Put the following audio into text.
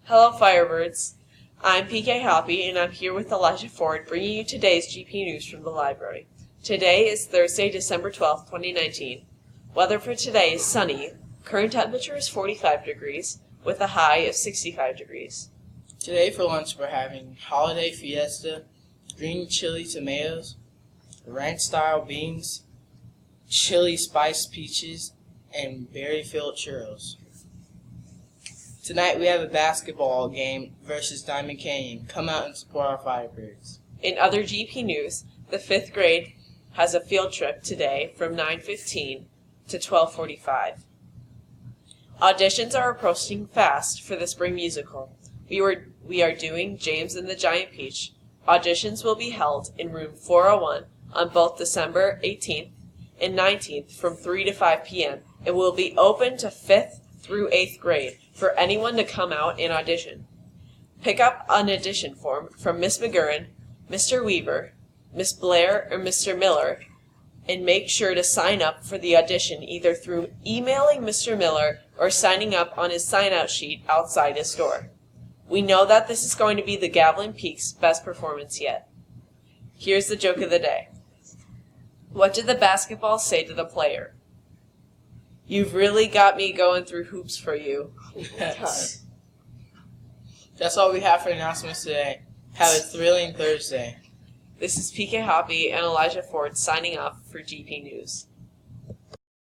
Hello, Firebirds. I'm PK Hoppy, and I'm here with Elijah Ford, bringing you today's GP news from the library. Today is Thursday, December 12th, 2019. Weather for today is sunny. Current temperature is 45 degrees, with a high of 65 degrees. Today for lunch we're having holiday fiesta, green chili tomatoes, ranch-style beans, chili spiced peaches, and berry-filled churros. Tonight we have a basketball game versus Diamond Canyon. Come out and support our Firebirds. In other GP news, the 5th grade has a field trip today from 9:15 to 12:45. Auditions are approaching fast for the spring musical. We are doing James and the Giant Peach. Auditions will be held in room 401 on both December 18th and 19th from 3 to 5 p.m. and will be open to 5th through 8th grade for anyone to come out and audition. Pick up an audition form from Miss McGurran, Mr. Weaver, Miss Blair, or Mr. Miller, and make sure to sign up for the audition either through emailing Mr. Miller or signing up on his sign-out sheet outside his store. We know that this is going to be the Gavilan Peak's best performance yet. Here's the joke of the day. What did the basketball say to the player? You've really got me going through hoops for you. That's all we have for announcements today. Have a thrilling Thursday. This is PK Hoppy and Elijah Ford signing off for GP News.